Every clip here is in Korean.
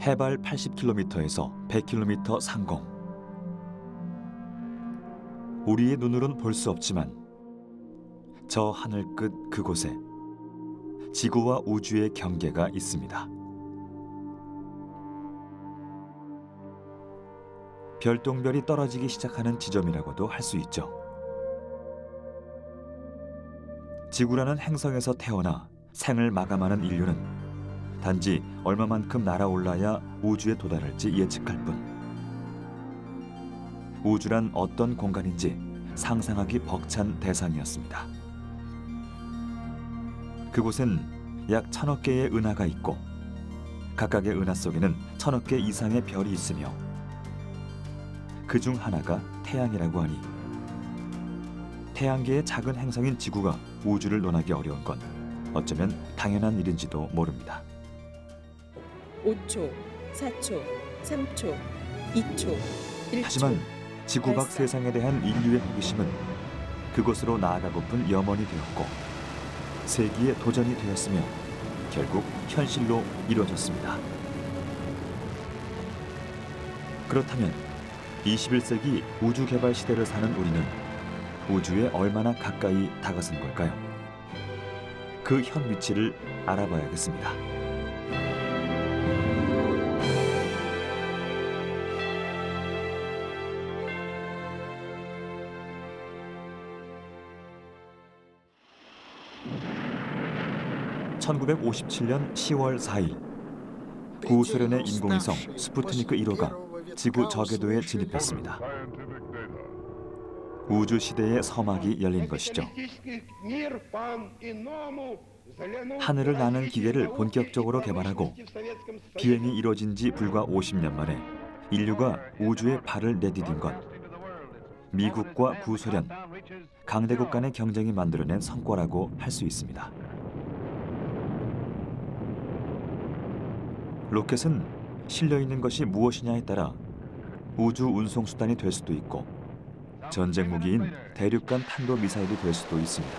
해발 80km에서 100km 상공. 우리의 눈으론 볼 수 없지만 저 하늘 끝 그곳에 지구와 우주의 경계가 있습니다. 별똥별이 떨어지기 시작하는 지점이라고도 할 수 있죠. 지구라는 행성에서 태어나 생을 마감하는 인류는 단지 얼마만큼 날아올라야 우주에 도달할지 예측할 뿐. 우주란 어떤 공간인지 상상하기 벅찬 대상이었습니다. 그곳엔 약 1000억 개의 은하가 있고 각각의 은하 속에는 1000억 개 이상의 별이 있으며 그중 하나가 태양이라고 하니 태양계의 작은 행성인 지구가 우주를 논하기 어려운 건 어쩌면 당연한 일인지도 모릅니다. 5초, 4초, 3초, 2초, 1초. 하지만 지구 밖 세상에 대한 인류의 호기심은 그곳으로 나아가고픈 염원이 되었고 세기의 도전이 되었으며 결국 현실로 이루어졌습니다. 그렇다면 21세기 우주 개발 시대를 사는 우리는 우주에 얼마나 가까이 다가선 걸까요? 그 현 위치를 알아봐야겠습니다. (1957년 10월 4일) 구소련의 인공위성 스푸트니크 1호가 지구 저궤도에 진입했습니다. 우주 시대의 서막이 열린 것이죠. 하늘을 나는 기계를 본격적으로 개발하고 비행이 이루어진 지 불과 50년 만에 인류가 우주에 발을 내디딘 건 미국과 구소련, 강대국 간의 경쟁이 만들어낸 성과라고 할 수 있습니다. 로켓은 실려 있는 것이 무엇이냐에 따라 우주 운송 수단이 될 수도 있고 전쟁 무기인 대륙간 탄도 미사일이 될 수도 있습니다.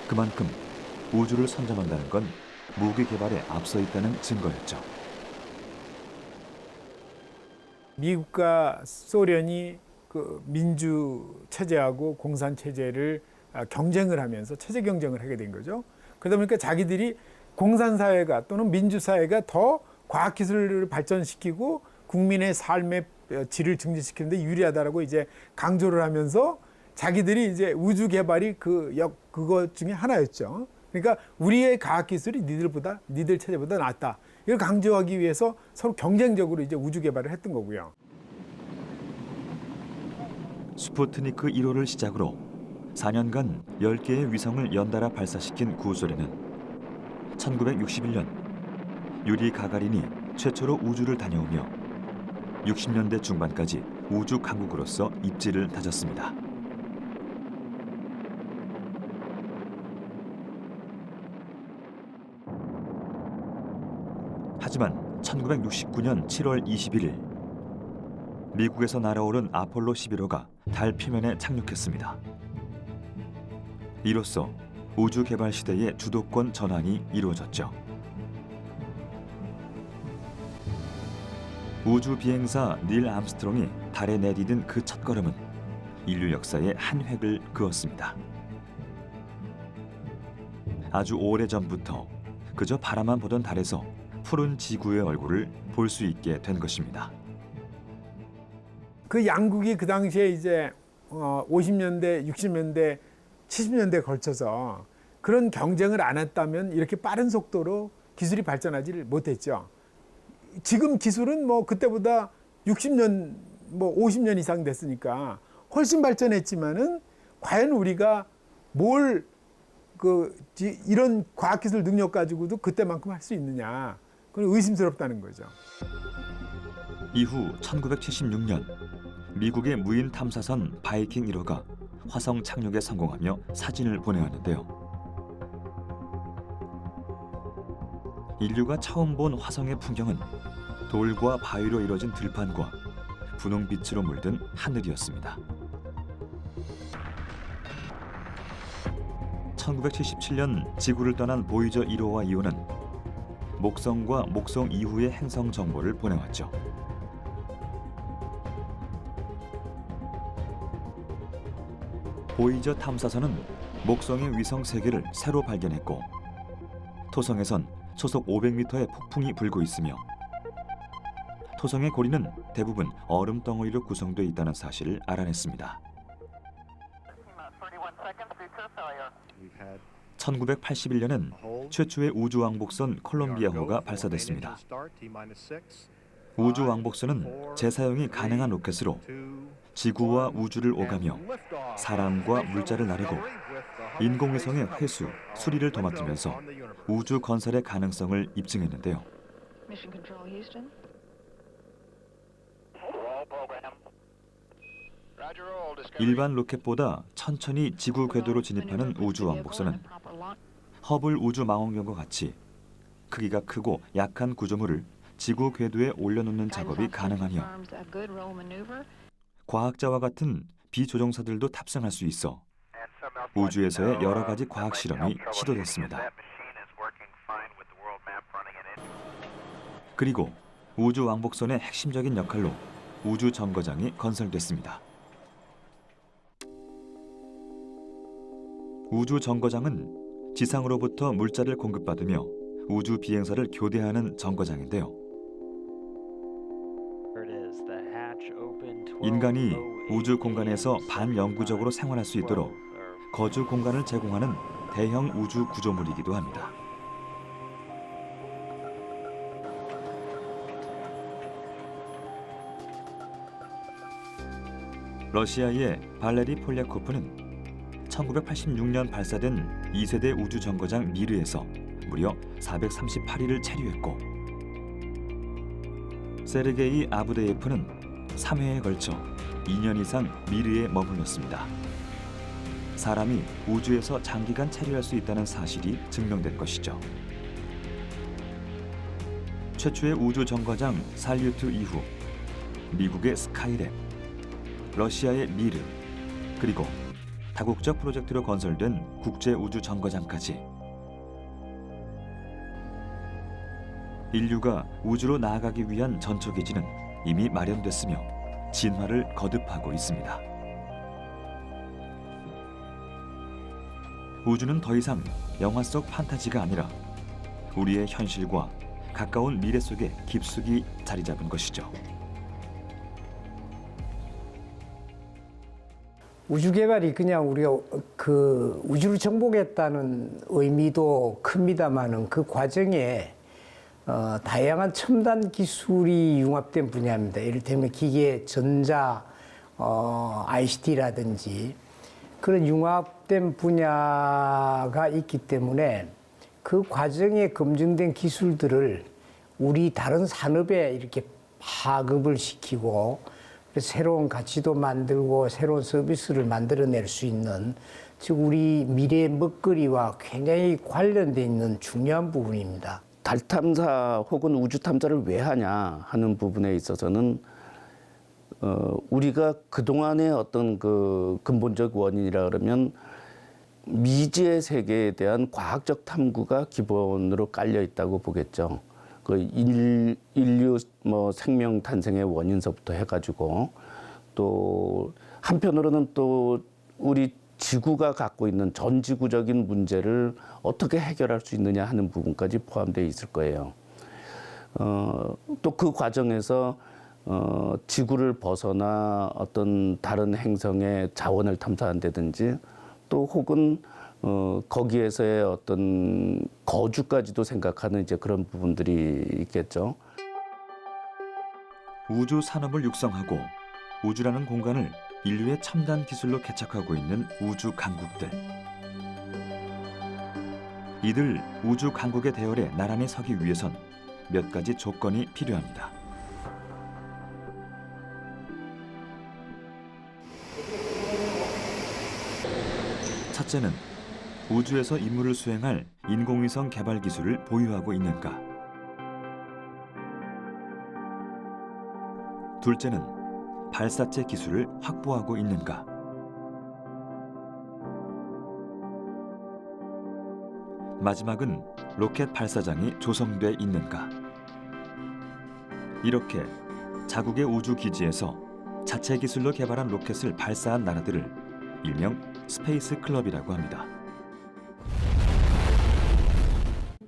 그만큼 우주를 선점한다는 건 무기 개발에 앞서 있다는 증거였죠. 미국과 소련이 그 민주 체제하고 공산 체제를 경쟁을 하면서 체제 경쟁을 하게 된 거죠. 그러다 보니까 자기들이 공산 사회가 또는 민주 사회가 더 과학 기술을 발전시키고 국민의 삶의 질을 증진시키는 데 유리하다라고 이제 강조를 하면서 자기들이 이제 우주 개발이 그것 중에 하나였죠. 그러니까 우리의 과학 기술이 니들 체제보다 낫다. 이걸 강조하기 위해서 서로 경쟁적으로 이제 우주 개발을 했던 거고요. 스푸트니크 1호를 시작으로 4년간 10개의 위성을 연달아 발사시킨 구소련은 1961년 유리 가가린이 최초로 우주를 다녀오며 60년대 중반까지 우주 강국으로서 입지를 다졌습니다. 하지만 1969년 7월 21일 미국에서 날아오른 아폴로 11호가 달 표면에 착륙했습니다. 이로써 우주 개발 시대의 주도권 전환이 이루어졌죠. 우주 비행사 닐 암스트롱이 달에 내디딘 그 첫걸음은 인류 역사의 한 획을 그었습니다. 아주 오래전부터 그저 바라만 보던 달에서 푸른 지구의 얼굴을 볼 수 있게 된 것입니다. 그 양국이 그 당시에 이제 50년대, 60년대, 70년대에 걸쳐서 그런 경쟁을 안 했다면 이렇게 빠른 속도로 기술이 발전하지를 못했죠. 지금 기술은 뭐 그때보다 60년, 뭐 50년 이상 됐으니까 훨씬 발전했지만은 과연 우리가 이런 과학기술 능력 가지고도 그때만큼 할 수 있느냐. 그건 의심스럽다는 거죠. 이후 1976년 미국의 무인 탐사선 바이킹 1호가 화성 착륙에 성공하며 사진을 보내왔는데요. 인류가 처음 본 화성의 풍경은 돌과 바위로 이루어진 들판과 분홍빛으로 물든 하늘이었습니다. 1977년 지구를 떠난 보이저 1호와 2호는 목성과 목성 이후의 행성 정보를 보내왔죠. 보이저 탐사선은 목성의 위성 3개를 새로 발견했고 토성에선 초속 500m의 폭풍이 불고 있으며 토성의 고리는 대부분 얼음 덩어리로 구성되어 있다는 사실을 알아냈습니다. 1981년엔 최초의 우주왕복선 콜롬비아호가 발사됐습니다. 우주왕복선은 재사용이 가능한 로켓으로 지구와 우주를 오가며 사람과 물자를 나르고 인공위성의 회수, 수리를 도맡으면서 우주 건설의 가능성을 입증했는데요. 일반 로켓보다 천천히 지구 궤도로 진입하는 우주왕복선은 허블 우주망원경과 같이 크기가 크고 약한 구조물을 지구 궤도에 올려놓는 작업이 가능하며 과학자와 같은 비조종사들도 탑승할 수 있어 우주에서의 여러 가지 과학 실험이 시도됐습니다. 그리고 우주왕복선의 핵심적인 역할로 우주 정거장이 건설됐습니다. 우주 정거장은 지상으로부터 물자를 공급받으며 우주 비행사를 교대하는 정거장인데요. 인간이 우주 공간에서 반영구적으로 생활할 수 있도록 거주 공간을 제공하는 대형 우주 구조물이기도 합니다. 러시아의 발레리 폴리아코프는 1986년 발사된 2세대 우주 정거장 미르에서 무려 438일을 체류했고 세르게이 아브데예프는 3회에 걸쳐 2년 이상 미르에 머물렀습니다. 사람이 우주에서 장기간 체류할 수 있다는 사실이 증명된 것이죠. 최초의 우주 정거장 살유트 이후 미국의 스카이랩, 러시아의 미르, 그리고 다국적 프로젝트로 건설된 국제우주정거장까지 인류가 우주로 나아가기 위한 전초기지는 이미 마련됐으며 진화를 거듭하고 있습니다. 우주는 더 이상 영화 속 판타지가 아니라 우리의 현실과 가까운 미래 속에 깊숙이 자리 잡은 것이죠. 우주 개발이 그냥 우리가 그 우주를 정복했다는 의미도 큽니다만은 그 과정에 다양한 첨단 기술이 융합된 분야입니다. 이를테면 기계, 전자, ICT라든지 그런 융합된 분야가 있기 때문에 그 과정에 검증된 기술들을 우리 다른 산업에 이렇게 파급을 시키고 새로운 가치도 만들고 새로운 서비스를 만들어낼 수 있는, 즉 우리 미래의 먹거리와 굉장히 관련돼 있는 중요한 부분입니다. 달 탐사 혹은 우주 탐사를 왜 하냐 하는 부분에 있어서는 우리가 그동안의 어떤 그 근본적 원인이라 그러면 미지의 세계에 대한 과학적 탐구가 기본으로 깔려 있다고 보겠죠. 그 인류 생명 탄생의 원인서부터 해가지고 또 한편으로는 또 우리 지구가 갖고 있는 전지구적인 문제를 어떻게 해결할 수 있느냐 하는 부분까지 포함되어 있을 거예요. 또 그 과정에서 지구를 벗어나 어떤 다른 행성의 자원을 탐사한다든지 또 혹은 거기에서의 어떤 거주까지도 생각하는 이제 그런 부분들이 있겠죠. 우주 산업을 육성하고 우주라는 공간을 인류의 첨단 기술로 개척하고 있는 우주 강국들. 이들 우주 강국의 대열에 나란히 서기 위해선 몇 가지 조건이 필요합니다. 첫째는 우주에서 임무를 수행할 인공위성 개발 기술을 보유하고 있는가. 둘째는 발사체 기술을 확보하고 있는가. 마지막은 로켓 발사장이 조성돼 있는가. 이렇게 자국의 우주 기지에서 자체 기술로 개발한 로켓을 발사한 나라들을 일명 스페이스 클럽이라고 합니다.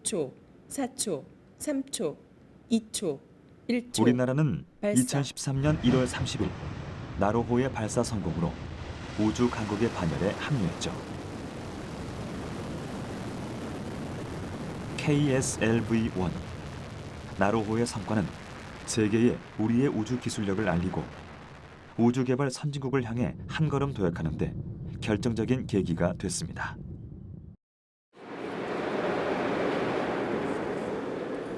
5초, 4초, 3초, 2초, 1초. 우리나라는 발사. 2013년 1월 30일 나로호의 발사 성공으로 우주 강국의 반열에 합류했죠. KSLV-1 나로호의 성과는 세계에 우리의 우주 기술력을 알리고 우주 개발 선진국을 향해 한 걸음 도약하는 데 결정적인 계기가 됐습니다.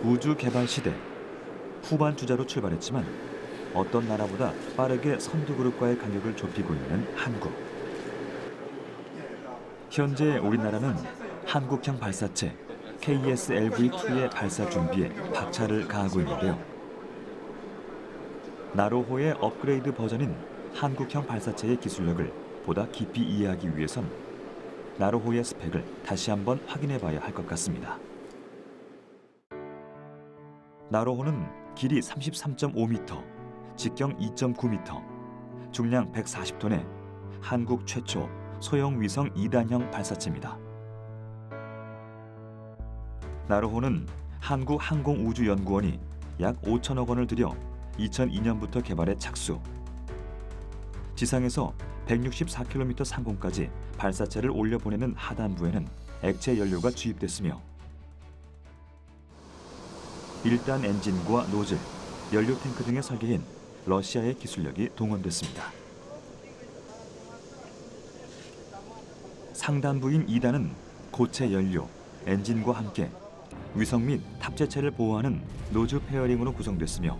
우주 개발 시대 후반 주자로 출발했지만 어떤 나라보다 빠르게 선두그룹과의 간격을 좁히고 있는 한국. 현재 우리나라는 한국형 발사체 KSLV-2의 발사 준비에 박차를 가하고 있는데요. 나로호의 업그레이드 버전인 한국형 발사체의 기술력을 보다 깊이 이해하기 위해선 나로호의 스펙을 다시 한번 확인해 봐야 할 것 같습니다. 나로호는 길이 33.5m, 직경 2.9m, 중량 140톤의 한국 최초 소형 위성 2단형 발사체입니다. 나로호는 한국항공우주연구원이 약 5천억 원을 들여 2002년부터 개발에 착수. 지상에서 164km 상공까지 발사체를 올려보내는 하단부에는 액체 연료가 주입됐으며 1단 엔진과 노즐, 연료 탱크 등의 설계인 러시아의 기술력이 동원됐습니다. 상단부인 2단은 고체 연료, 엔진과 함께 위성 및 탑재체를 보호하는 노즈 페어링으로 구성됐으며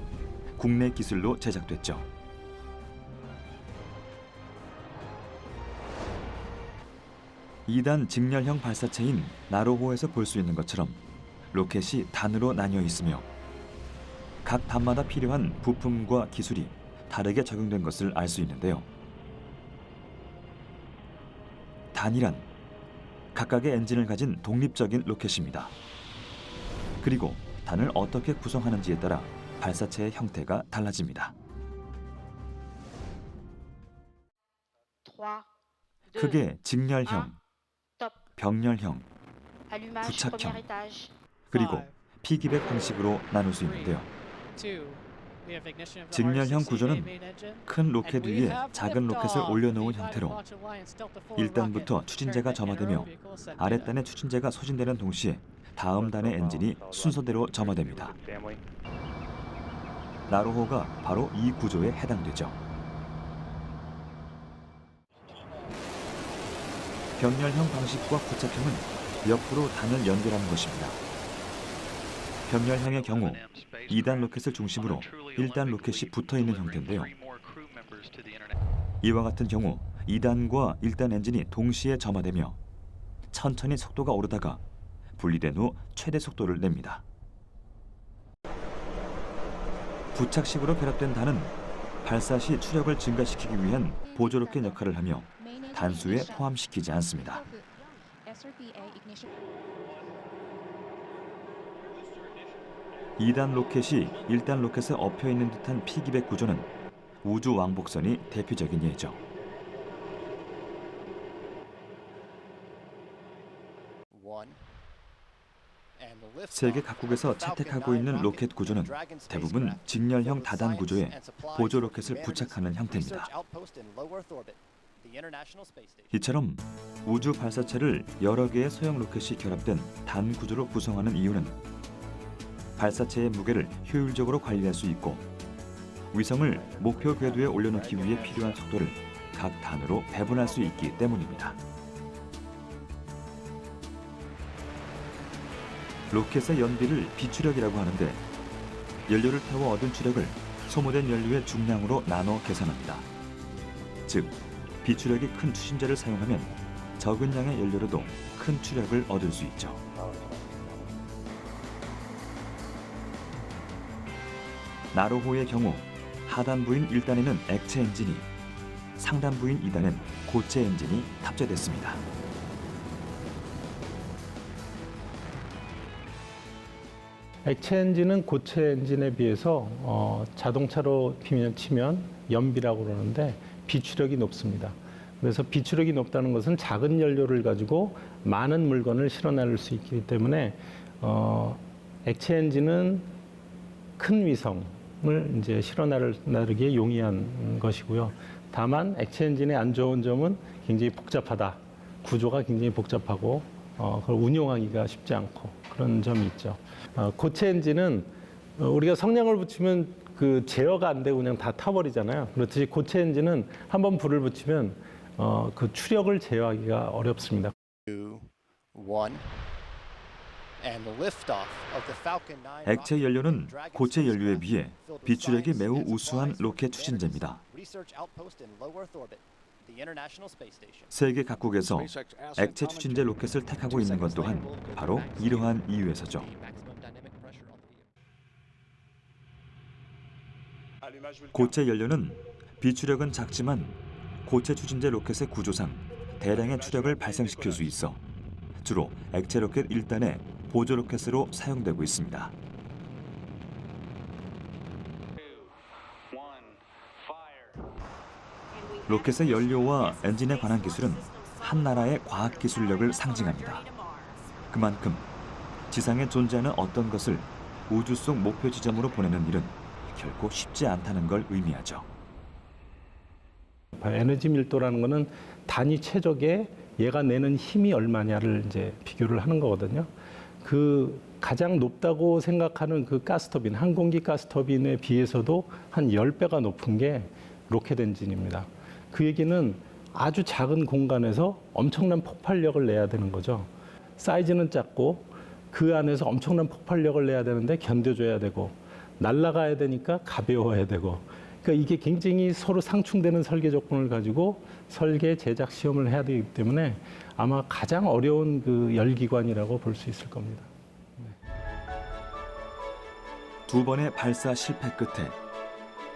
국내 기술로 제작됐죠. (2단) 직렬형 발사체인 나로호에서 볼 수 있는 것처럼 로켓이 단으로 나뉘어 있으며 각 단마다 필요한 부품과 기술이 다르게 적용된 것을 알 수 있는데요. 단이란 각각의 엔진을 가진 독립적인 로켓입니다. 그리고 단을 어떻게 구성하는지에 따라 발사체의 형태가 달라집니다. 크게 직렬형, 병렬형, 부착형, 그리고 피기백 방식으로 나눌 수 있는데요. 직렬형 구조는 큰 로켓 위에 작은 로켓을 올려놓은 형태로 1단부터 추진제가 점화되며 아랫단에 추진제가 소진되는 동시에 다음 단의 엔진이 순서대로 점화됩니다. 나로호가 바로 이 구조에 해당되죠. 병렬형 방식과 부착형은 옆으로 단을 연결하는 것입니다. 병렬형의 경우 2단 로켓을 중심으로 1단 로켓이 붙어있는 형태인데요. 이와 같은 경우 2단과 1단 엔진이 동시에 점화되며 천천히 속도가 오르다가 분리된 후 최대 속도를 냅니다. 부착식으로 결합된 단은 발사 시 추력을 증가시키기 위한 보조로켓 역할을 하며 단수에 포함시키지 않습니다. 2단 로켓이 1단 로켓에 엎여있는 듯한 피기백 구조는 우주 왕복선이 대표적인 예죠. 세계 각국에서 채택하고 있는 로켓 구조는 대부분 직렬형 다단 구조에 보조 로켓을 부착하는 형태입니다. 이처럼 우주 발사체를 여러 개의 소형 로켓이 결합된 단 구조로 구성하는 이유는 발사체의 무게를 효율적으로 관리할 수 있고 위성을 목표 궤도에 올려놓기 위해 필요한 속도를 각 단으로 배분할 수 있기 때문입니다. 로켓의 연비를 비추력이라고 하는데 연료를 태워 얻은 추력을 소모된 연료의 중량으로 나눠 계산합니다. 즉, 비추력이 큰 추진제를 사용하면 적은 양의 연료로도 큰 추력을 얻을 수 있죠. 나로호의 경우 하단부인 1단에는 액체 엔진이, 상단부인 2단엔 고체 엔진이 탑재됐습니다. 액체 엔진은 고체 엔진에 비해서 자동차로 치면 연비라고 그러는데 비추력이 높습니다. 그래서 비추력이 높다는 것은 작은 연료를 가지고 많은 물건을 실어나를 수 있기 때문에 액체 엔진은 큰 위성을 이제 실어나르기에 용이한 것이고요. 다만 액체 엔진의 안 좋은 점은 굉장히 복잡하다. 구조가 굉장히 복잡하고 그걸 운용하기가 쉽지 않고 그런 점이 있죠. 고체 엔진은 우리가 성냥을 붙이면 그 제어가 안 되고 그냥 다 타버리잖아요. 그렇듯이 고체 엔진은 한번 불을 붙이면 그 추력을 제어하기가 어렵습니다. 액체 연료는 고체 연료에 비해 비추력이 매우 우수한 로켓 추진제입니다. 세계 각국에서 액체 추진제 로켓을 택하고 있는 것 또한 바로 이러한 이유에서죠. 고체 연료는 비추력은 작지만 고체 추진제 로켓의 구조상 대량의 추력을 발생시킬 수 있어 주로 액체 로켓 1단의 보조 로켓으로 사용되고 있습니다. 로켓의 연료와 엔진에 관한 기술은 한 나라의 과학 기술력을 상징합니다. 그만큼 지상에 존재하는 어떤 것을 우주 속 목표 지점으로 보내는 일은 결코 쉽지 않다는 걸 의미하죠. 에너지 밀도라는 것은 단위 최적에 얘가 내는 힘이 얼마냐를 이제 비교를 하는 거거든요. 그 가장 높다고 생각하는 그 가스터빈, 항공기 가스터빈에 비해서도 한 10배가 높은 게 로켓 엔진입니다. 그 얘기는 아주 작은 공간에서 엄청난 폭발력을 내야 되는 거죠. 사이즈는 작고 그 안에서 엄청난 폭발력을 내야 되는데 견뎌줘야 되고 날아가야 되니까 가벼워야 되고 그러니까 이게 굉장히 서로 상충되는 설계 조건을 가지고 설계 제작 시험을 해야 되기 때문에 아마 가장 어려운 그 열기관이라고 볼 수 있을 겁니다. 두 번의 발사 실패 끝에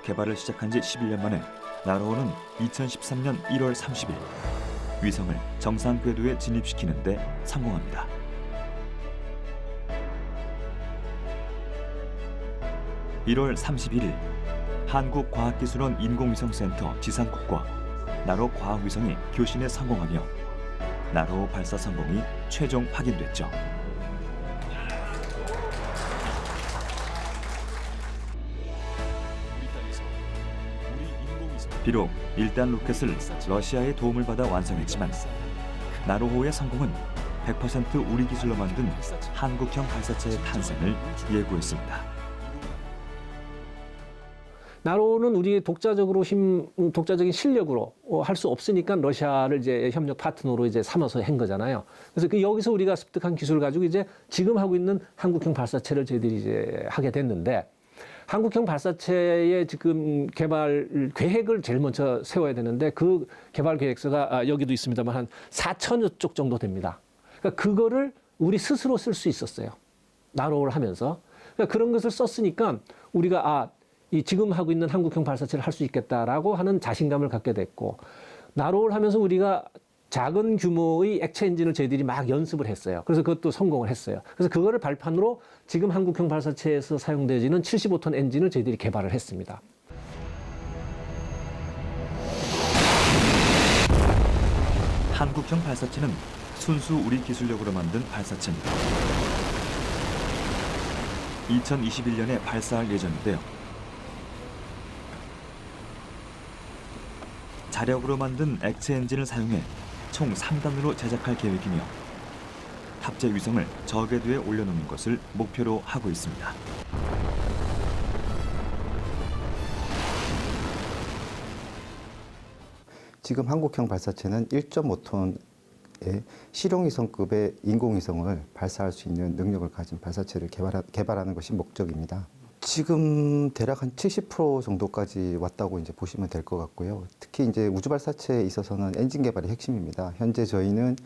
개발을 시작한 지 11년 만에 나로호는 2013년 1월 30일 위성을 정상 궤도에 진입시키는 데 성공합니다. (1월 31일) 한국과학기술원 인공위성센터 지상국과 나로 과학위성이 교신에 성공하며 나로호 발사 성공이 최종 확인됐죠. 비록 1단 로켓을 러시아의 도움을 받아 완성했지만 나로호의 성공은 100% 우리 기술로 만든 한국형 발사체의 탄생을 예고했습니다. 나로는 우리의 독자적인 실력으로 할 수 없으니까 러시아를 이제 협력 파트너로 이제 삼아서 한 거잖아요. 그래서 여기서 우리가 습득한 기술을 가지고 이제 지금 하고 있는 한국형 발사체를 저희들이 이제 하게 됐는데 한국형 발사체의 지금 개발 계획을 제일 먼저 세워야 되는데 그 개발 계획서가 여기도 있습니다만 한 4천여 쪽 정도 됩니다. 그러니까 그거를 우리 스스로 쓸 수 있었어요. 나로를 하면서. 그러니까 그런 것을 썼으니까 우리가 이 지금 하고 있는 한국형 발사체를 할 수 있겠다라고 하는 자신감을 갖게 됐고 나로를 하면서 우리가 작은 규모의 액체 엔진을 저희들이 막 연습을 했어요. 그래서 그것도 성공을 했어요. 그래서 그거를 발판으로 지금 한국형 발사체에서 사용되어지는 75톤 엔진을 저희들이 개발을 했습니다. 한국형 발사체는 순수 우리 기술력으로 만든 발사체입니다. 2021년에 발사할 예정인데요. 자력으로 만든 액체 엔진을 사용해 총 3단으로 제작할 계획이며 탑재 위성을 저궤도에 올려놓는 것을 목표로 하고 있습니다. 지금 한국형 발사체는 1.5톤의 실용위성급의 인공위성을 발사할 수 있는 능력을 가진 발사체를 개발하는 것이 목적입니다. 지금 대략 한 70% 정도까지 왔다고 이제 보시면 될 것 같고요. 특히 이제 우주 발사체에 있어서는 엔진 개발이 핵심입니다. 현재 저희는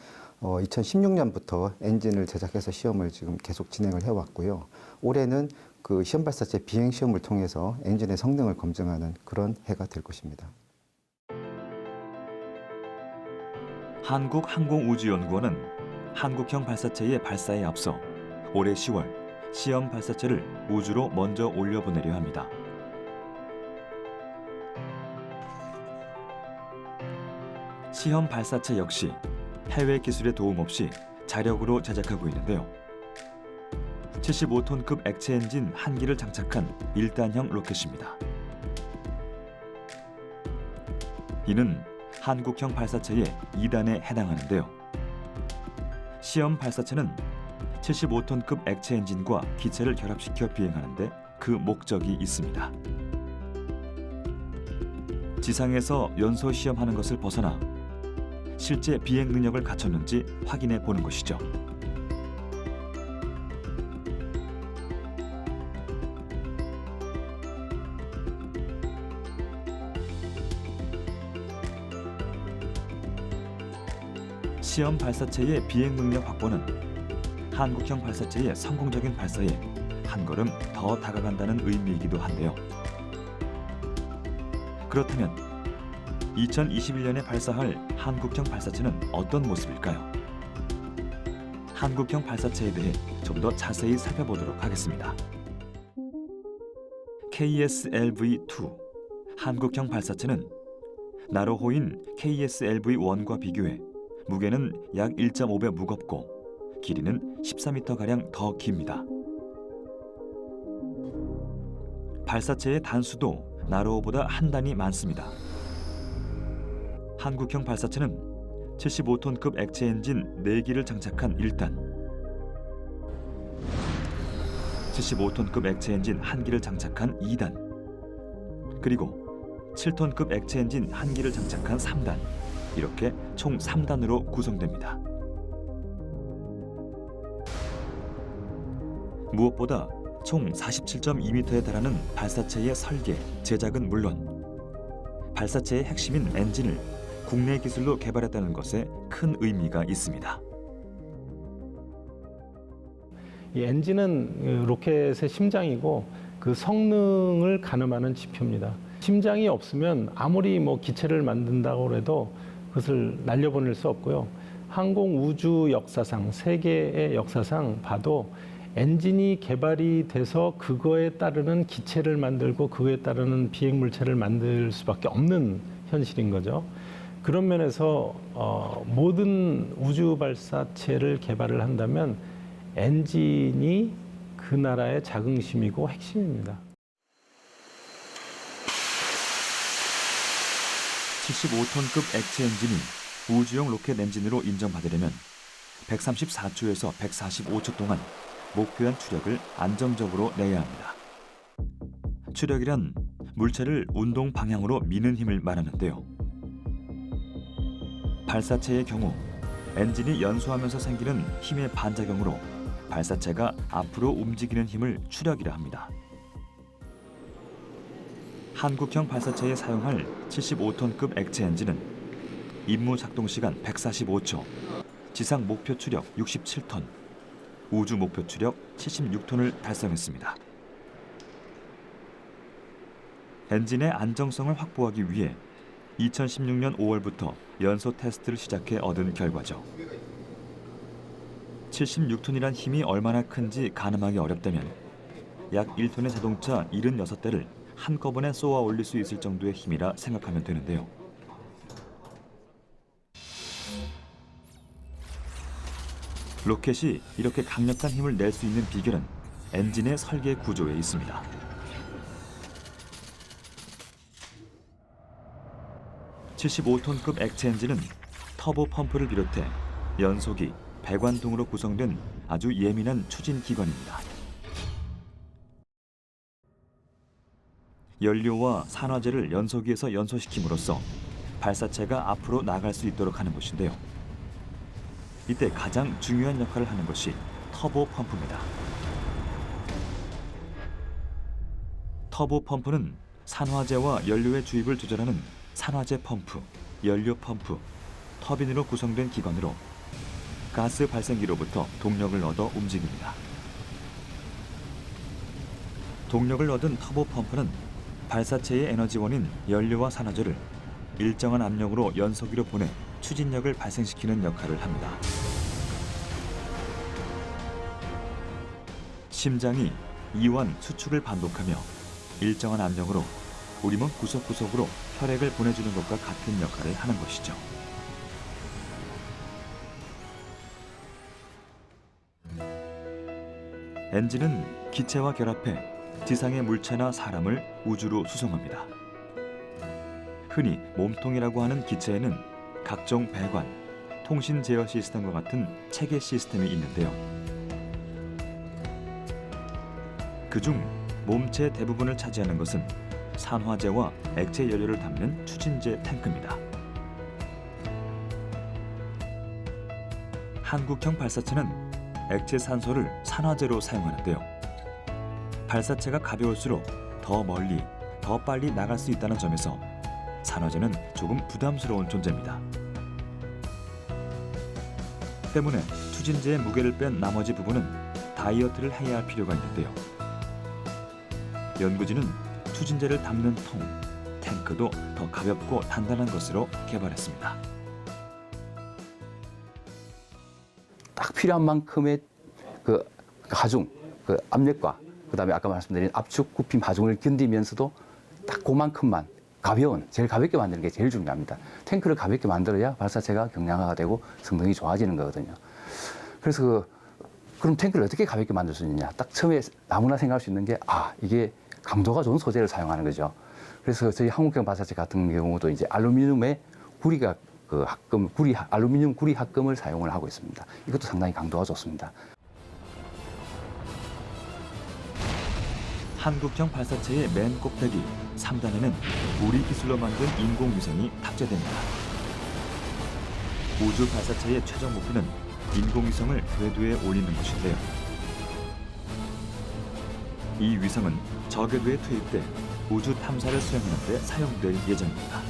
2016년부터 엔진을 제작해서 시험을 지금 계속 진행을 해왔고요. 올해는 그 시험 발사체 비행 시험을 통해서 엔진의 성능을 검증하는 그런 해가 될 것입니다. 한국항공우주연구원은 한국형 발사체의 발사에 앞서 올해 10월 시험 발사체를 우주로 먼저 올려보내려 합니다. 시험 발사체 역시 해외 기술의 도움 없이 자력으로 제작하고 있는데요. 75톤급 액체 엔진 한 기를 장착한 1단형 로켓입니다. 이는 한국형 발사체의 2단에 해당하는데요. 시험 발사체는 75톤급 액체 엔진과 기체를 결합시켜 비행하는데 그 목적이 있습니다. 지상에서 연소 시험하는 것을 벗어나 실제 비행 능력을 갖췄는지 확인해 보는 것이죠. 시험 발사체의 비행 능력 확보는 한국형 발사체의 성공적인 발사에 한 걸음 더 다가간다는 의미이기도 한데요. 그렇다면 2021년에 발사할 한국형 발사체는 어떤 모습일까요? 한국형 발사체에 대해 좀 더 자세히 살펴보도록 하겠습니다. KSLV-2 한국형 발사체는 나로호인 KSLV-1과 비교해 무게는 약 1.5배 무겁고 길이는 14m가량 더 깁니다. 발사체의 단수도 나로호보다 한 단위 많습니다. 한국형 발사체는 75톤급 액체 엔진 4기를 장착한 1단, 75톤급 액체 엔진 1기를 장착한 2단, 그리고 7톤급 액체 엔진 1기를 장착한 3단, 이렇게 총 3단으로 구성됩니다. 무엇보다 총 47.2m에 달하는 발사체의 설계, 제작은 물론 발사체의 핵심인 엔진을 국내 기술로 개발했다는 것에 큰 의미가 있습니다. 이 엔진은 로켓의 심장이고 그 성능을 가늠하는 지표입니다. 심장이 없으면 아무리 기체를 만든다고 해도 그것을 날려보낼 수 없고요. 항공 우주 역사상, 세계의 역사상 봐도 엔진이 개발이 돼서 그거에 따르는 기체를 만들고 그거에 따르는 비행물체를 만들 수밖에 없는 현실인 거죠. 그런 면에서 모든 우주 발사체를 개발을 한다면 엔진이 그 나라의 자긍심이고 핵심입니다. 75톤급 액체 엔진이 우주용 로켓 엔진으로 인정받으려면 134초에서 145초 동안 목표한 추력을 안정적으로 내야 합니다. 추력이란 물체를 운동 방향으로 미는 힘을 말하는데요. 발사체의 경우 엔진이 연소하면서 생기는 힘의 반작용으로 발사체가 앞으로 움직이는 힘을 추력이라 합니다. 한국형 발사체에 사용할 75톤급 액체 엔진은 임무 작동 시간 145초, 지상 목표 추력 67톤, 우주 목표 추력 76톤을 달성했습니다. 엔진의 안정성을 확보하기 위해 2016년 5월부터 연소 테스트를 시작해 얻은 결과죠. 76톤이란 힘이 얼마나 큰지 가늠하기 어렵다면 약 1톤의 자동차 76대를 한꺼번에 쏘아 올릴 수 있을 정도의 힘이라 생각하면 되는데요. 로켓이 이렇게 강력한 힘을 낼 수 있는 비결은 엔진의 설계 구조에 있습니다. (75톤급) 액체 엔진은 터보 펌프를 비롯해 연소기, 배관 등으로 구성된 아주 예민한 추진 기관입니다. 연료와 산화제를 연소기에서 연소시킴으로써 발사체가 앞으로 나갈 수 있도록 하는 것인데요. 이때 가장 중요한 역할을 하는 것이 터보 펌프입니다. 터보 펌프는 산화제와 연료의 주입을 조절하는 산화제 펌프, 연료 펌프, 터빈으로 구성된 기관으로 가스 발생기로부터 동력을 얻어 움직입니다. 동력을 얻은 터보 펌프는 발사체의 에너지원인 연료와 산화제를 일정한 압력으로 연소기로 보내 추진력을 발생시키는 역할을 합니다. 심장이 이완, 수축을 반복하며 일정한 압력으로 우리 몸 구석구석으로 혈액을 보내주는 것과 같은 역할을 하는 것이죠. 엔진은 기체와 결합해 지상의 물체나 사람을 우주로 수송합니다. 흔히 몸통이라고 하는 기체에는 각종 배관, 통신 제어 시스템과 같은 체계 시스템이 있는데요. 그중 몸체 대부분을 차지하는 것은 산화제와 액체 연료를 담는 추진제 탱크입니다. 한국형 발사체는 액체 산소를 산화제로 사용하는데요. 발사체가 가벼울수록 더 멀리, 더 빨리 나갈 수 있다는 점에서 산화제는 조금 부담스러운 존재입니다. 때문에 추진제의 무게를 뺀 나머지 부분은 다이어트를 해야 할 필요가 있는데요. 연구진은 추진제를 담는 통, 탱크도 더 가볍고 단단한 것으로 개발했습니다. 딱 필요한 만큼의 그 하중, 그 압력과 그다음에 아까 말씀드린 압축, 굽힘, 하중을 견디면서도 딱 그만큼만 가벼운, 제일 가볍게 만드는 게 제일 중요합니다. 탱크를 가볍게 만들어야 발사체가 경량화가 되고 성능이 좋아지는 거거든요. 그래서 그럼 탱크를 어떻게 가볍게 만들 수 있느냐? 딱 처음에 아무나 생각할 수 있는 게 이게 강도가 좋은 소재를 사용하는 거죠. 그래서 저희 한국형 발사체 같은 경우도 이제 알루미늄의 구리가 알루미늄 구리 합금을 사용을 하고 있습니다. 이것도 상당히 강도가 좋습니다. 한국형 발사체의 맨 꼭대기 3단에는 우리 기술로 만든 인공위성이 탑재됩니다. 우주 발사체의 최종 목표는 인공위성을 궤도에 올리는 것인데요. 이 위성은 저궤도에 투입돼 우주 탐사를 수행하는 데 사용될 예정입니다.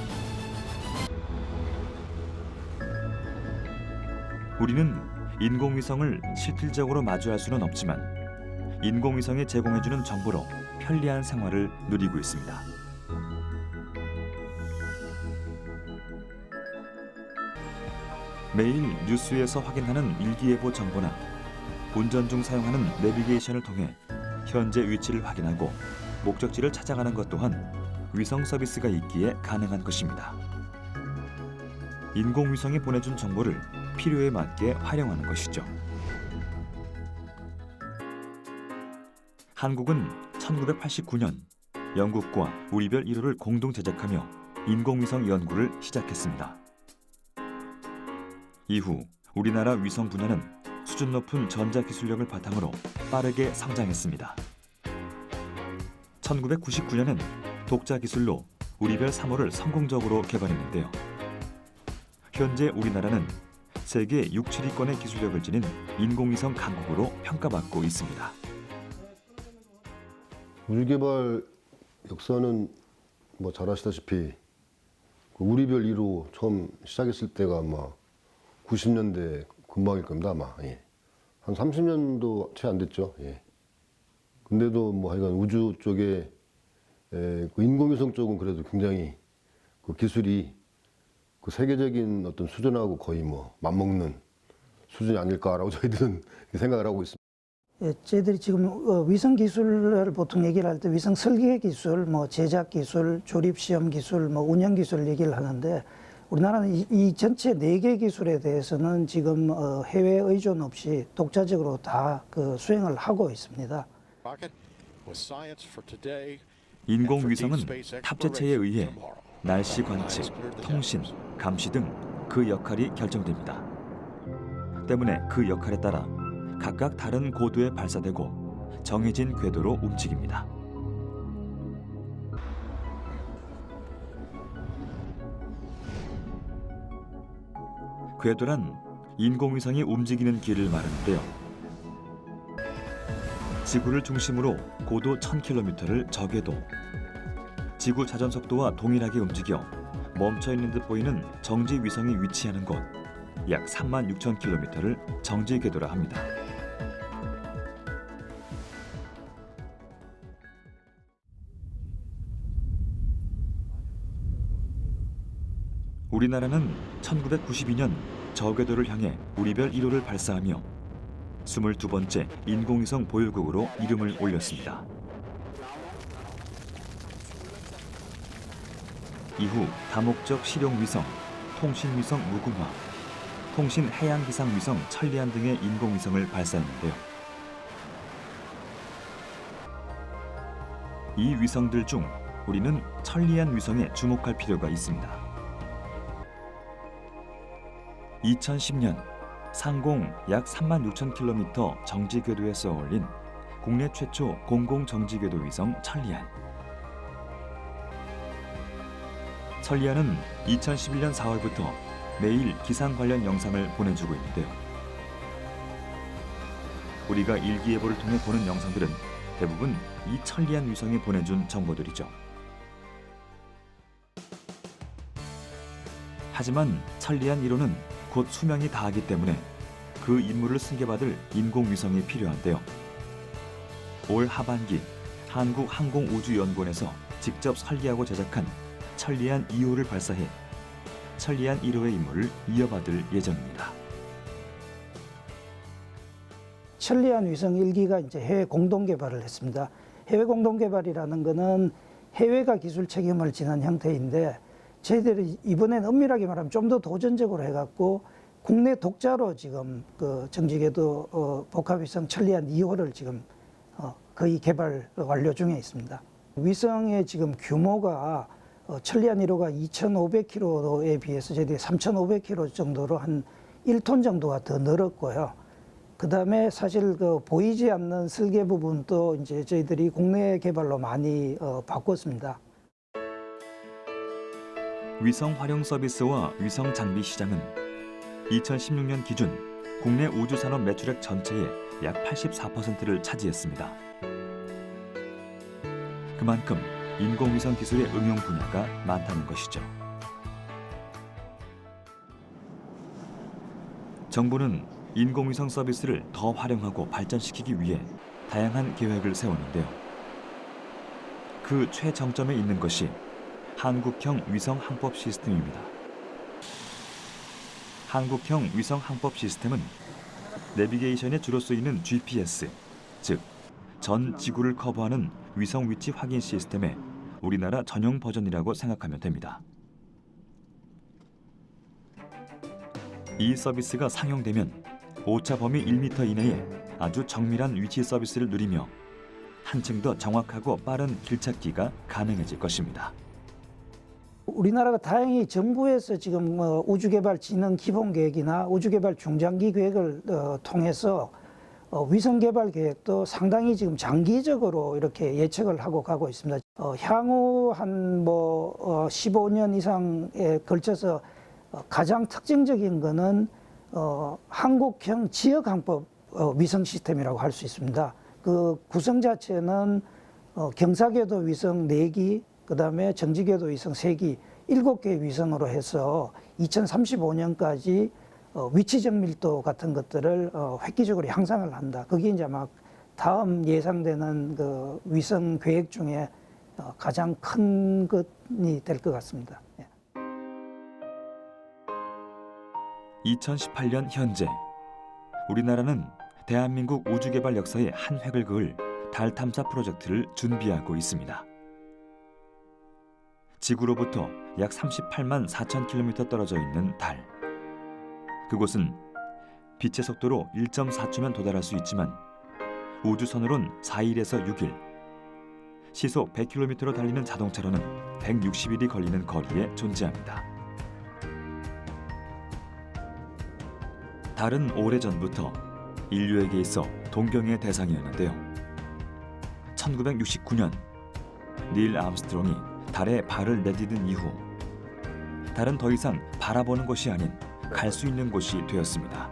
우리는 인공위성을 실질적으로 마주할 수는 없지만 인공위성이 제공해주는 정보로 편리한 생활을 누리고 있습니다. 매일 뉴스에서 확인하는 일기예보 정보나 운전 중 사용하는 내비게이션을 통해 현재 위치를 확인하고 목적지를 찾아가는 것 또한 위성 서비스가 있기에 가능한 것입니다. 인공위성이 보내준 정보를 필요에 맞게 활용하는 것이죠. 한국은 1989년 영국과 우리별 1호를 공동 제작하며 인공위성 연구를 시작했습니다. 이후 우리나라 위성 분야는 수준 높은 전자기술력을 바탕으로 빠르게 성장했습니다. 1999년엔 독자 기술로 우리별 3호를 성공적으로 개발했는데요. 현재 우리나라는 세계 6, 7위권의 기술력을 지닌 인공위성 강국으로 평가받고 있습니다. 우주 개발 역사는 뭐 잘 아시다시피 우리별 1호 처음 시작했을 때가 아마 90년대 근방일 겁니다, 아마. 예. 한 30년도 채 안 됐죠. 예. 근데도 뭐 하여간 우주 쪽에 그 인공위성 쪽은 그래도 굉장히 그 기술이 그 세계적인 어떤 수준하고 거의 뭐 맞먹는 수준이 아닐까라고 저희들은 생각을 하고 있습니다. 예, 저희들이 지금 위성 기술을 보통 얘기를 할 때 위성 설계 기술, 뭐 제작 기술, 조립 시험 기술, 뭐 운영 기술 얘기를 하는데 우리나라는 이 전체 4개 기술에 대해서는 지금 해외 의존 없이 독자적으로 다 그 수행을 하고 있습니다. 인공위성은 탑재체에 의해 날씨 관측, 통신, 감시 등 그 역할이 결정됩니다. 때문에 그 역할에 따라 각각 다른 고도에 발사되고 정해진 궤도로 움직입니다. 궤도란 인공위성이 움직이는 길을 말하는데요. 지구를 중심으로 고도 1000km를 저궤도, 지구 자전 속도와 동일하게 움직여 멈춰있는 듯 보이는 정지 위성이 위치하는 곳 약 36,000km를 정지 궤도라 합니다. 우리나라는 1992년 저궤도를 향해 우리별 1호를 발사하며 22번째 인공위성 보유국으로 이름을 올렸습니다. 이후 다목적 실용위성, 통신위성 무궁화, 통신해양기상위성 천리안 등의 인공위성을 발사했는데요. 이 위성들 중 우리는 천리안 위성에 주목할 필요가 있습니다. 2010년 상공 약 36,000km 정지궤도에 쏘아올린 국내 최초 공공정지궤도 위성 천리안. 천리안은 2011년 4월부터 매일 기상 관련 영상을 보내주고 있는데요. 우리가 일기예보를 통해 보는 영상들은 대부분 이 천리안 위성이 보내준 정보들이죠. 하지만 천리안 1호는 곧 수명이 다하기 때문에 그 임무를 승계받을 인공위성이 필요한데요. 올 하반기 한국항공우주연구원에서 직접 설계하고 제작한 천리안 2호를 발사해 천리안 1호의 임무를 이어받을 예정입니다. 천리안 위성 1기가 이제 해외 공동 개발을 했습니다. 해외 공동 개발이라는 것은 해외가 기술 책임을 지는 형태인데 저희들이 이번엔 엄밀하게 말하면 좀 더 도전적으로 해갖고 국내 독자로 지금 그 정지궤도 복합위성 천리안 2호를 지금 거의 개발 완료 중에 있습니다. 위성의 지금 규모가 천리안 1호가 2,500km에 비해서 저희들이 3,500km 정도로 한 1톤 정도가 더 늘었고요. 그 다음에 사실 그 보이지 않는 설계 부분도 이제 저희들이 국내 개발로 많이 바꿨습니다. 위성 활용 서비스와 위성 장비 시장은 2016년 기준 국내 우주산업 매출액 전체의 약 84%를 차지했습니다. 그만큼 인공위성 기술의 응용 분야가 많다는 것이죠. 정부는 인공위성 서비스를 더 활용하고 발전시키기 위해 다양한 계획을 세웠는데요. 그 최정점에 있는 것이 한국형 위성 항법 시스템입니다. 한국형 위성 항법 시스템은 내비게이션에 주로 쓰이는 GPS, 즉 전 지구를 커버하는 위성 위치 확인 시스템의 우리나라 전용 버전이라고 생각하면 됩니다. 이 서비스가 상용되면 오차 범위 1m 이내에 아주 정밀한 위치 서비스를 누리며 한층 더 정확하고 빠른 길 찾기가 가능해질 것입니다. 우리나라가 다행히 정부에서 지금 우주개발진흥 기본계획이나 우주개발 중장기 계획을 통해서 위성 개발 계획도 상당히 지금 장기적으로 이렇게 예측을 하고 가고 있습니다. 향후 한 15년 이상에 걸쳐서 가장 특징적인 거는 한국형 지역항법 위성 시스템이라고 할 수 있습니다. 그 구성 자체는 경사궤도 위성 4기, 그 다음에 정지궤도 위성 3기, 7개의 위성으로 해서 2035년까지 위치 정밀도 같은 것들을 획기적으로 향상을 한다. 그게 이제 막 다음 예상되는 그 위성 계획 중에 가장 큰 것이 될 것 같습니다. 2018년 현재 우리나라는 대한민국 우주개발 역사의 한 획을 그을 달 탐사 프로젝트를 준비하고 있습니다. 지구로부터 약 38만 4천 km 떨어져 있는 달. 그곳은 빛의 속도로 1.4초면 도달할 수 있지만 우주선으론 4일에서 6일, 시속 100km로 달리는 자동차로는 160일이 걸리는 거리에 존재합니다. 달은 오래전부터 인류에게 있어 동경의 대상이었는데요. 1969년 닐 암스트롱이 달에 발을 내디딘 이후 달은 더 이상 바라보는 곳이 아닌 갈 수 있는 곳이 되었습니다.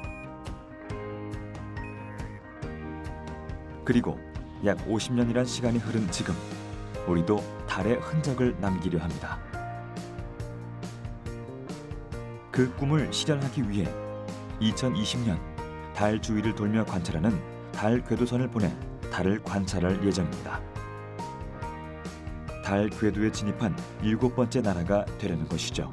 그리고 약 50년이란 시간이 흐른 지금 우리도 달의 흔적을 남기려 합니다. 그 꿈을 실현하기 위해 2020년 달 주위를 돌며 관찰하는 달 궤도선을 보내 달을 관찰할 예정입니다. 달 궤도에 진입한 7번째 나라가 되려는 것이죠.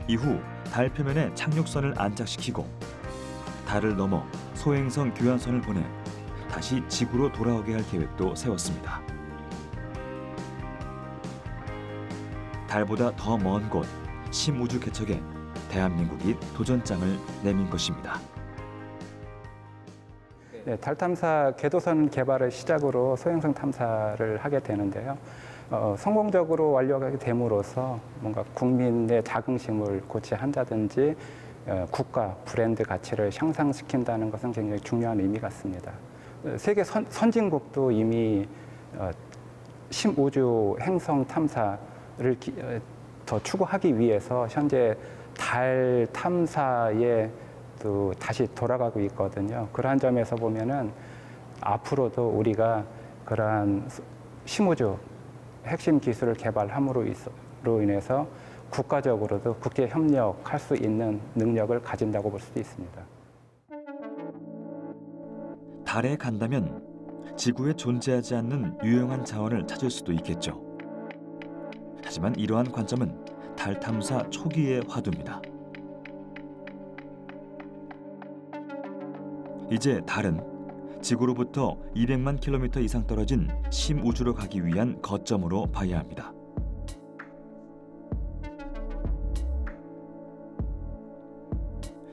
이후 달 표면에 착륙선을 안착시키고 달을 넘어 소행성 교환선을 보내 다시 지구로 돌아오게 할 계획도 세웠습니다. 달보다 더 먼 곳 심우주 개척에 대한민국이 도전장을 내민 것입니다. 네, 달 탐사 궤도선 개발을 시작으로 소행성 탐사를 하게 되는데요. 성공적으로 완료하게 됨으로써 뭔가 국민의 자긍심을 고취한다든지 국가 브랜드 가치를 향상시킨다는 것은 굉장히 중요한 의미 같습니다. 세계 선진국도 이미 심우주 행성 탐사를 더 추구하기 위해서 현재 달 탐사에 또 다시 돌아가고 있거든요. 그러한 점에서 보면은 앞으로도 우리가 그러한 심우주 핵심 기술을 개발함으로 인해서 국가적으로도 국제 협력할 수 있는 능력을 가진다고 볼 수도 있습니다. 달에 간다면 지구에 존재하지 않는 유용한 자원을 찾을 수도 있겠죠. 하지만 이러한 관점은 달 탐사 초기의 화두입니다. 이제 달은 지구로부터 200만 킬로미터 이상 떨어진 심우주로 가기 위한 거점으로 봐야 합니다.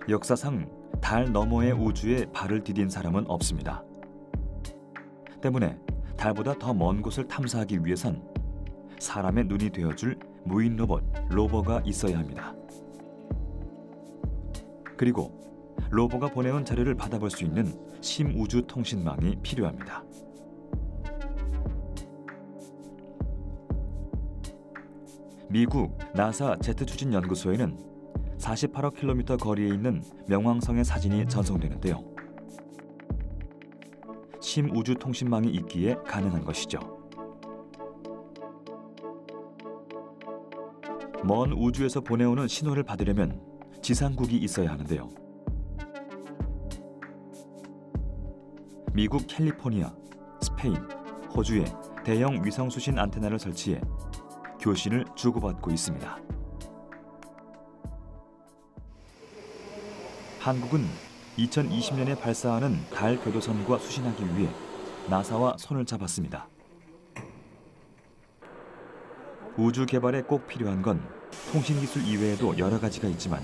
역사상 달 너머의 우주에 발을 디딘 사람은 없습니다. 때문에 달보다 더 먼 곳을 탐사하기 위해선 사람의 눈이 되어줄 무인 로봇 로버가 있어야 합니다. 그리고 로버가 보내온 자료를 받아볼 수 있는 심우주 통신망이 필요합니다. 미국 나사 제트 추진 연구소에는 48억 킬로미터 거리에 있는 명왕성의 사진이 전송되는데요. 심우주 통신망이 있기에 가능한 것이죠. 먼 우주에서 보내오는 신호를 받으려면 지상국이 있어야 하는데요. 미국 캘리포니아, 스페인, 호주에 대형 위성 수신 안테나를 설치해 교신을 주고받고 있습니다. 한국은 2020년에 발사하는 달 궤도선과 수신하기 위해 나사와 손을 잡았습니다. 우주 개발에 꼭 필요한 건 통신기술 이외에도 여러 가지가 있지만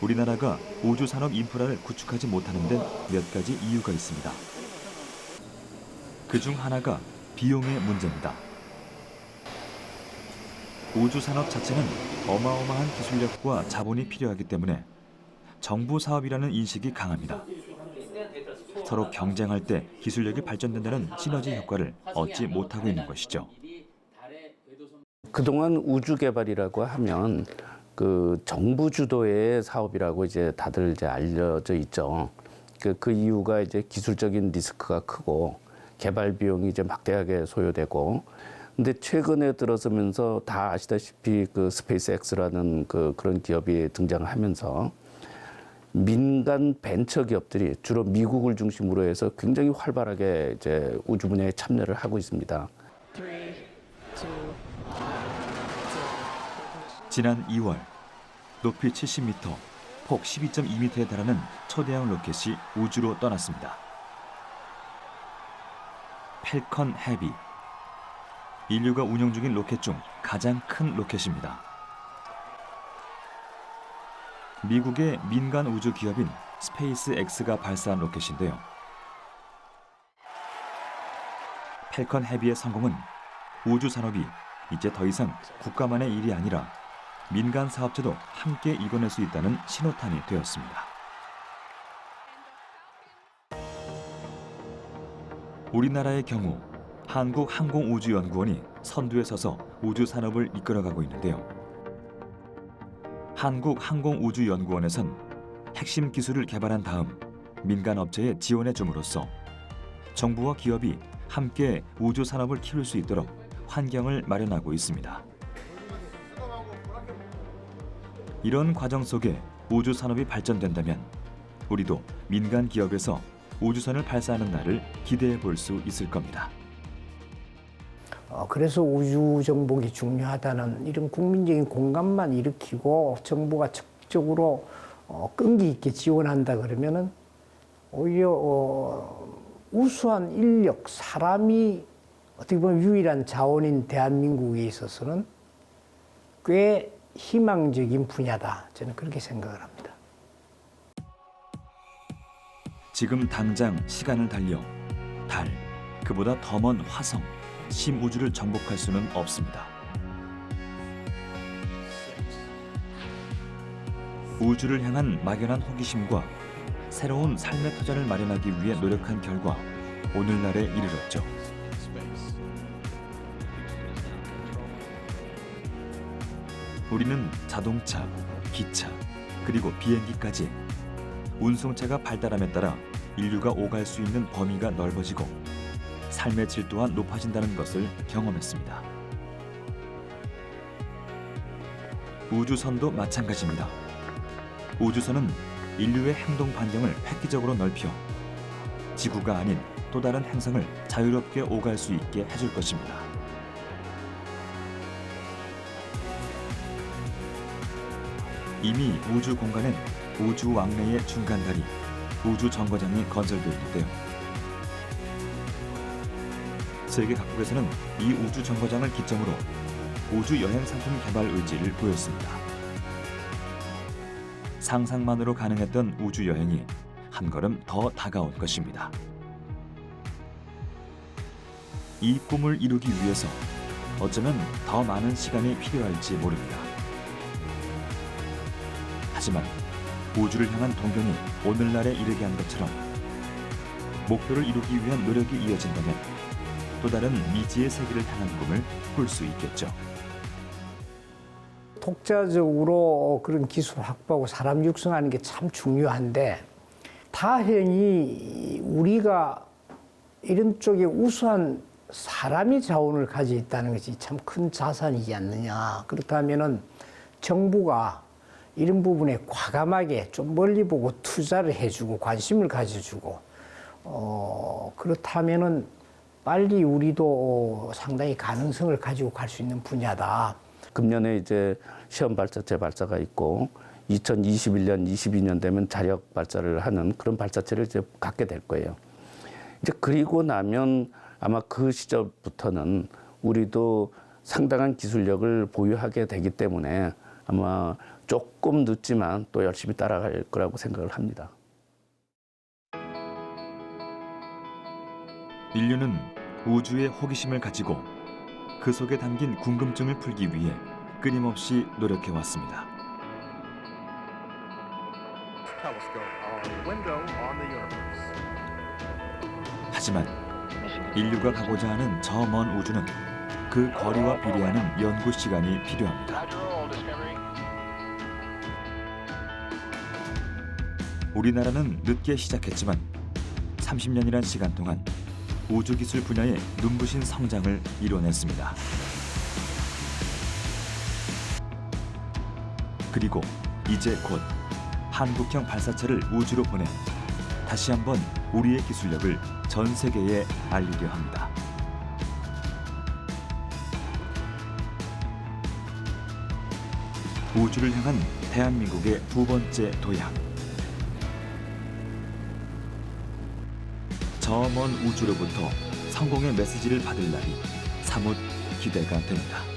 우리나라가 우주 산업 인프라를 구축하지 못하는 데는 몇 가지 이유가 있습니다. 그중 하나가 비용의 문제입니다. 우주 산업 자체는 어마어마한 기술력과 자본이 필요하기 때문에 정부 사업이라는 인식이 강합니다. 서로 경쟁할 때 기술력이 발전된다는 시너지 효과를 얻지 못하고 있는 것이죠. 그동안 우주 개발이라고 하면 그 정부 주도의 사업이라고 이제 다들 이제 알려져 있죠. 그 이유가 이제 기술적인 리스크가 크고 개발 비용이 이제 막대하게 소요되고. 근데 최근에 들어서면서 다 아시다시피 그 스페이스X라는 그런 기업이 등장하면서 민간 벤처 기업들이 주로 미국을 중심으로 해서 굉장히 활발하게 이제 우주 분야에 참여를 하고 있습니다. 지난 2월 높이 70m, 폭 12.2m에 달하는 초대형 로켓이 우주로 떠났습니다. 팰컨 헤비, 인류가 운용 중인 로켓 중 가장 큰 로켓입니다. 미국의 민간 우주 기업인 스페이스X가 발사한 로켓인데요. 팰컨 헤비의 성공은 우주 산업이 이제 더 이상 국가만의 일이 아니라 민간 사업자도 함께 이뤄낼 수 있다는 신호탄이 되었습니다. 우리나라의 경우 한국항공우주연구원이 선두에 서서 우주 산업을 이끌어가고 있는데요. 한국항공우주연구원에선 핵심 기술을 개발한 다음 민간 업체에 지원해 줌으로써 정부와 기업이 함께 우주 산업을 키울 수 있도록 환경을 마련하고 있습니다. 이런 과정 속에 우주 산업이 발전된다면 우리도 민간 기업에서 우주선을 발사하는 날을 기대해 볼 수 있을 겁니다. 그래서 우주 정복이 중요하다는 이런 국민적인 공감만 일으키고 정부가 적극적으로 끈기 있게 지원한다 그러면은 오히려 우수한 인력, 사람이 어떻게 보면 유일한 자원인 대한민국에 있어서는 꽤 희망적인 분야다. 저는 그렇게 생각을 합니다. 지금 당장 시간을 달려 달, 그보다 더 먼 화성, 심우주를 정복할 수는 없습니다. 우주를 향한 막연한 호기심과 새로운 삶의 터전을 마련하기 위해 노력한 결과 오늘날에 이르렀죠. 우리는 자동차, 기차, 그리고 비행기까지 운송체가 발달함에 따라 인류가 오갈 수 있는 범위가 넓어지고 삶의 질 또한 높아진다는 것을 경험했습니다. 우주선도 마찬가지입니다. 우주선은 인류의 행동 반경을 획기적으로 넓혀 지구가 아닌 또 다른 행성을 자유롭게 오갈 수 있게 해줄 것입니다. 이미 우주 공간엔 우주 왕래의 중간다리, 우주 정거장이 건설되어 있는데요. 세계 각국에서는 이 우주 정거장을 기점으로 우주 여행 상품 개발 의지를 보였습니다. 상상만으로 가능했던 우주 여행이 한 걸음 더 다가온 것입니다. 이 꿈을 이루기 위해서 어쩌면 더 많은 시간이 필요할지 모릅니다. 하지만 우주를 향한 동경이 오늘날에 이르게 한 것처럼 목표를 이루기 위한 노력이 이어진다면 또 다른 미지의 세계를 향한 꿈을 꿀 수 있겠죠. 독자적으로 그런 기술 확보하고 사람 육성하는 게 참 중요한데 다행히 우리가 이런 쪽에 우수한 사람이 자원을 가지고 있다는 것이 참 큰 자산이지 않느냐. 그렇다면은 정부가 이런 부분에 과감하게 좀 멀리 보고 투자를 해주고 관심을 가져주고 그렇다면은 빨리 우리도 상당히 가능성을 가지고 갈 수 있는 분야다. 금년에 이제 시험 발사체 발사가 있고 2021년, 22년 되면 자력 발사를 하는 그런 발사체를 이제 갖게 될 거예요. 이제 그리고 나면 아마 그 시절부터는 우리도 상당한 기술력을 보유하게 되기 때문에 아마 조금 늦지만 또 열심히 따라갈 거라고 생각을 합니다. 인류는 우주의 호기심을 가지고 그 속에 담긴 궁금증을 풀기 위해 끊임없이 노력해왔습니다. 하지만 인류가 가고자 하는 저 먼 우주는 그 거리와 비례하는 연구 시간이 필요합니다. 우리나라는 늦게 시작했지만 30년이란 시간 동안 우주기술 분야의 눈부신 성장을 이뤄냈습니다. 그리고 이제 곧 한국형 발사체를 우주로 보내 다시 한번 우리의 기술력을 전 세계에 알리려 합니다. 우주를 향한 대한민국의 두 번째 도약. 저 먼 우주로부터 성공의 메시지를 받을 날이 사뭇 기대가 됩니다.